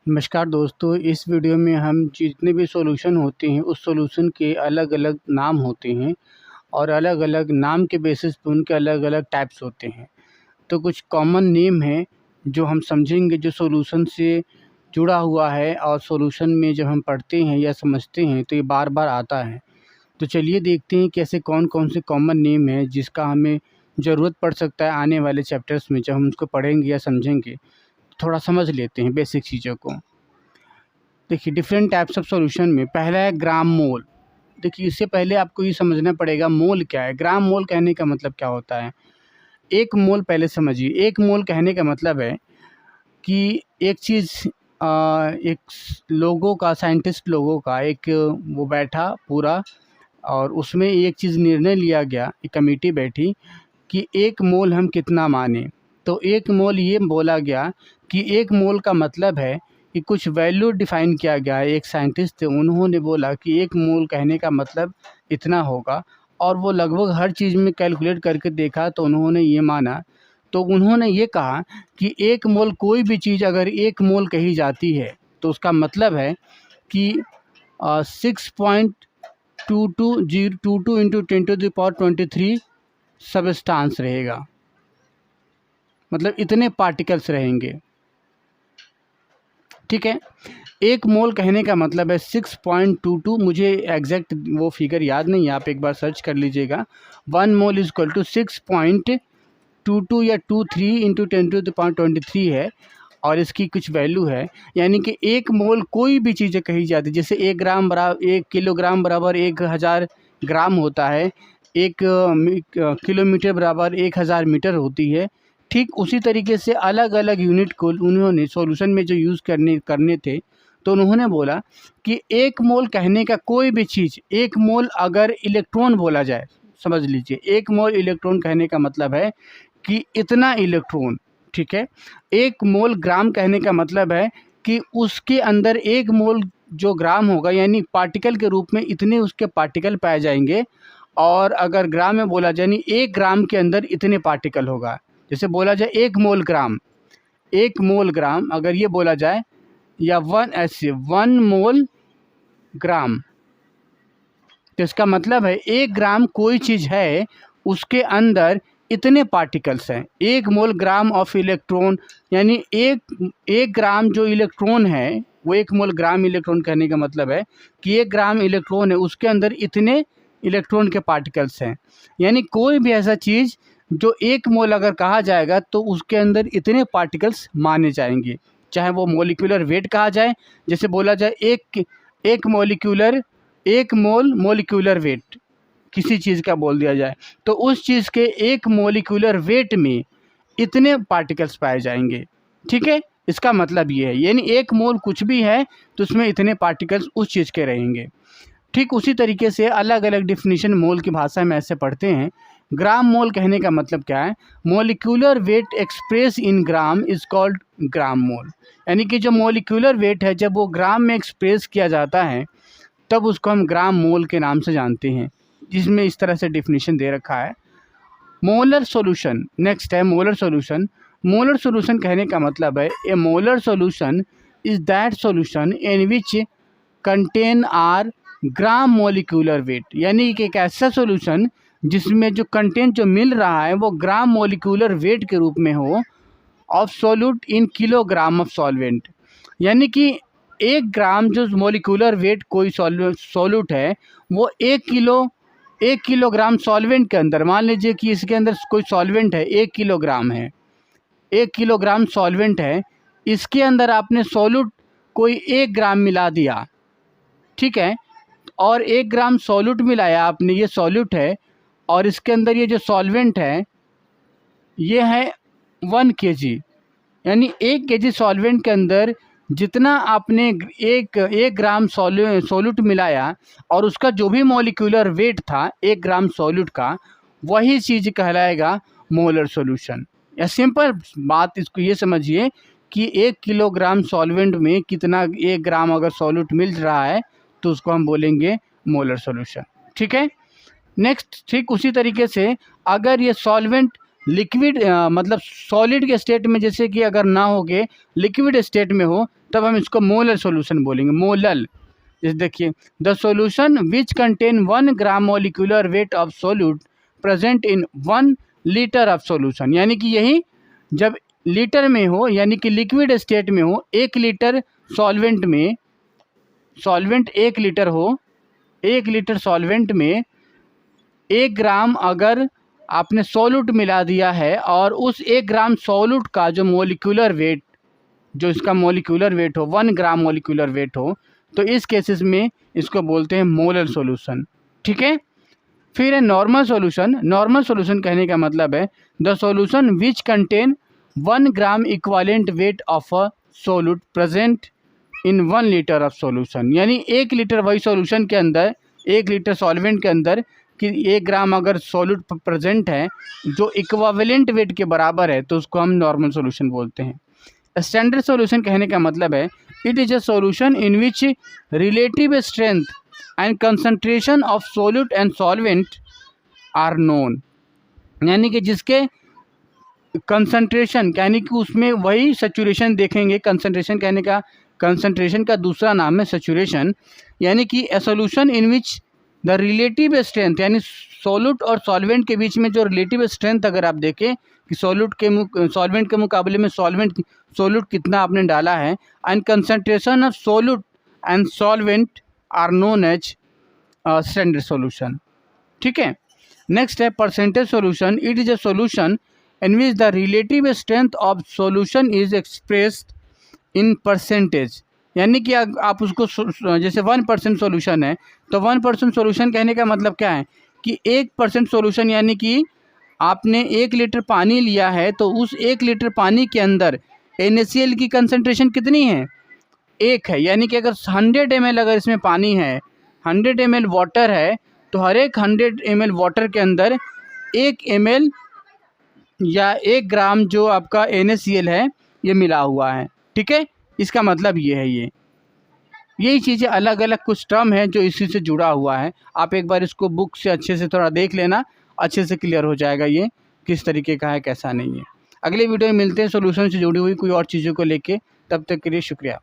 नमस्कार दोस्तों, इस वीडियो में हम जितने भी सॉल्यूशन होते हैं उस सॉल्यूशन के अलग-अलग नाम होते हैं और अलग-अलग नाम के बेसिस पे उनके अलग-अलग टाइप्स होते हैं। तो कुछ कॉमन नेम हैं जो हम समझेंगे जो सॉल्यूशन से जुड़ा हुआ है और सॉल्यूशन में जब हम पढ़ते हैं या समझते हैं तो ये बार-बार आता है। तो चलिए देखते हैं कि ऐसे कौन-कौन से कॉमन नेम हैं जिसका हमें ज़रूरत पड़ सकता है आने वाले चैप्टर्स में जब हम उसको पढ़ेंगे या समझेंगे। थोड़ा समझ लेते हैं बेसिक चीज़ों को। देखिए डिफरेंट टाइप्स ऑफ सॉल्यूशन में पहला है ग्राम मोल। देखिए इससे पहले आपको ये समझना पड़ेगा मोल क्या है। ग्राम मोल कहने का मतलब क्या होता है। एक मोल पहले समझिए। एक मोल कहने का मतलब है कि एक चीज़ एक लोगों का साइंटिस्ट लोगों का एक वो बैठा पूरा और उसमें एक चीज़ निर्णय लिया गया, एक कमेटी बैठी कि एक मोल हम कितना माने। तो एक मोल ये बोला गया कि एक मोल का मतलब है कि कुछ वैल्यू डिफ़ाइन किया गया है। एक साइंटिस्ट थे, उन्होंने बोला कि एक मोल कहने का मतलब इतना होगा और वो लगभग हर चीज़ में कैलकुलेट करके देखा तो उन्होंने ये माना। तो उन्होंने ये कहा कि एक मोल कोई भी चीज़ अगर एक मोल कही जाती है तो उसका मतलब है कि 6.22 इंटू 10⁻23 सबस्टांस रहेगा, मतलब इतने पार्टिकल्स रहेंगे। ठीक है, एक मोल कहने का मतलब है 6.22, मुझे एग्जैक्ट वो फिगर याद नहीं है, आप एक बार सर्च कर लीजिएगा। 1 मोल इज इक्वल टू 6.22 या 23 इंटू 10⁻23 है और इसकी कुछ वैल्यू है। यानी कि एक मोल कोई भी चीज़ें कही जाती है, जैसे 1 ग्राम बराबर 1 किलोग्राम बराबर 1000 ग्राम होता है, 1 किलोमीटर बराबर 1000 मीटर होती है। ठीक उसी तरीके से अलग अलग यूनिट को उन्होंने सॉल्यूशन में जो यूज़ करने थे तो उन्होंने बोला कि एक मोल कहने का कोई भी चीज़, एक मोल अगर इलेक्ट्रॉन बोला जाए, समझ लीजिए एक मोल इलेक्ट्रॉन कहने का मतलब है कि इतना इलेक्ट्रॉन। ठीक है, एक मोल ग्राम कहने का मतलब है कि उसके अंदर एक मोल जो ग्राम होगा यानी पार्टिकल के रूप में इतने उसके पार्टिकल पाए जाएंगे। और अगर ग्राम में बोला जाए यानी 1 ग्राम के अंदर इतने पार्टिकल होगा। जैसे बोला जाए 1 मोल ग्राम, 1 मोल ग्राम अगर ये बोला जाए या 1 मोल ग्राम, तो इसका मतलब है 1 ग्राम कोई चीज़ है उसके अंदर इतने पार्टिकल्स हैं। 1 मोल ग्राम ऑफ इलेक्ट्रॉन यानी एक ग्राम जो इलेक्ट्रॉन है वो 1 मोल ग्राम इलेक्ट्रॉन कहने का मतलब है कि 1 ग्राम इलेक्ट्रॉन है उसके अंदर इतने इलेक्ट्रॉन के पार्टिकल्स हैं। यानी कोई भी ऐसा चीज़ जो 1 मोल अगर कहा जाएगा तो उसके अंदर इतने पार्टिकल्स माने जाएंगे, चाहे वो मोलिकुलर वेट कहा जाए। जैसे बोला जाए एक मोल मोलिकुलर वेट किसी चीज़ का बोल दिया जाए तो उस चीज़ के 1 मोलिकुलर वेट में इतने पार्टिकल्स पाए जाएंगे। ठीक है, इसका मतलब ये है यानी 1 मोल कुछ भी है तो उसमें इतने पार्टिकल्स उस चीज़ के रहेंगे। ठीक उसी तरीके से अलग अलग डिफिनीशन मोल की भाषा में ऐसे पढ़ते हैं। ग्राम मोल कहने का मतलब क्या है, molecular weight express in gram is called gram mole. यानी कि जो मोलिकुलर वेट है जब वो ग्राम में एक्सप्रेस किया जाता है तब उसको हम ग्राम मोल के नाम से जानते हैं, जिसमें इस तरह से डिफिनीशन दे रखा है। मोलर सॉल्यूशन नेक्स्ट है मोलर सॉल्यूशन। मोलर सॉल्यूशन कहने का मतलब है a molar solution is that solution in which contain are gram molecular weight. यानी कि एक ऐसा सॉल्यूशन जिसमें जो कंटेंट जो मिल रहा है वो ग्राम मोलिकुलर वेट के रूप में हो of solute in kilogram of solvent. यानी कि 1 ग्राम जो मोलिकुलर वेट कोई सॉल्यूट है वो 1 किलोग्राम सॉल्वेंट के अंदर, मान लीजिए कि इसके अंदर कोई सॉल्वेंट है 1 किलोग्राम है, 1 किलोग्राम सॉल्वेंट है, इसके अंदर आपने सॉल्यूट कोई 1 ग्राम मिला दिया। ठीक है, और 1 ग्राम सॉल्यूट मिलाया आपने, ये सॉल्यूट है और इसके अंदर ये जो सॉल्वेंट है ये है 1 kg। यानी 1 kg सॉल्वेंट के अंदर जितना आपने एक ग्राम सॉल्यूट मिलाया और उसका जो भी मॉलिक्यूलर वेट था 1 ग्राम सॉल्यूट का, वही चीज़ कहलाएगा मोलर सॉल्यूशन। या सिंपल बात इसको ये समझिए कि 1 किलोग्राम सॉल्वेंट में कितना 1 ग्राम अगर सॉल्यूट मिल रहा है तो उसको हम बोलेंगे मोलर सॉल्यूशन। ठीक है, नेक्स्ट ठीक उसी तरीके से अगर ये सॉल्वेंट लिक्विड मतलब सॉलिड के स्टेट में जैसे कि अगर ना हो के लिक्विड स्टेट में हो तब हम इसको मोलर सॉल्यूशन बोलेंगे, मोलल। जैसे देखिए, the solution which contain 1 gram molecular weight of solute present in 1 litre of solution, यानी कि यही जब लीटर में हो यानी कि लिक्विड स्टेट में हो, 1 लीटर सॉल्वेंट में, सॉल्वेंट 1 लीटर हो, 1 लीटर सॉल्वेंट में 1 ग्राम अगर आपने सॉल्यूट मिला दिया है और उस 1 ग्राम सॉल्यूट का जो मॉलिक्यूलर वेट, जो इसका मॉलिक्यूलर वेट हो 1 ग्राम मॉलिक्यूलर वेट हो, तो इस केसेस में इसको बोलते हैं मोलर सॉल्यूशन। ठीक है। फिर है नॉर्मल सॉल्यूशन। नॉर्मल सॉल्यूशन कहने का मतलब है the solution which contain 1 gram equivalent weight of a solute present in 1 litre of solution, यानी 1 लीटर वही सॉल्यूशन के अंदर, 1 लीटर सॉल्वेंट के अंदर कि 1 ग्राम अगर सॉल्यूट प्रेजेंट है जो इक्विवेलेंट वेट के बराबर है, तो उसको हम नॉर्मल सॉल्यूशन बोलते हैं। स्टैंडर्ड सॉल्यूशन कहने का मतलब है it is a solution in which relative strength and concentration of solute and solvent are known, यानी कि जिसके कंसंट्रेशन यानी कि उसमें वही सैचुरेशन देखेंगे। कंसंट्रेशन कहने का, कंसंट्रेशन का दूसरा नाम है सैचुरेशन, यानी कि ए solution in which the relative strength, यानी सॉल्यूट और सॉल्वेंट के बीच में जो रिलेटिव स्ट्रेंथ अगर आप देखें कि सॉल्वेंट के मुकाबले में सॉल्यूट कितना आपने डाला है, and concentration of solute and solvent are known as standard solution. ठीक है। नेक्स्ट है percentage solution. It is a solution in which the relative strength of solution is expressed in percentage, यानी कि आप उसको जैसे 1% सॉल्यूशन है तो 1% सॉल्यूशन कहने का मतलब क्या है कि 1% सॉल्यूशन, यानी कि आपने 1 लीटर पानी लिया है तो उस 1 लीटर पानी के अंदर NaCl की कंसंट्रेशन कितनी है, 1 है। यानी कि अगर 100 ml अगर इसमें पानी है, 100 ml वाटर है, तो हर एक 100 ml वाटर के अंदर 1 ml या 1 ग्राम जो आपका NaCl है ये मिला हुआ है। ठीक है। इसका मतलब ये है, यही चीज़ें अलग अलग कुछ टर्म है जो इसी से जुड़ा हुआ है। आप एक बार इसको बुक से अच्छे से थोड़ा देख लेना, अच्छे से क्लियर हो जाएगा ये किस तरीके का है, कैसा नहीं है। अगले वीडियो में मिलते हैं सॉल्यूशन से जुड़ी हुई कोई और चीज़ों को लेके। तब तक के लिए शुक्रिया।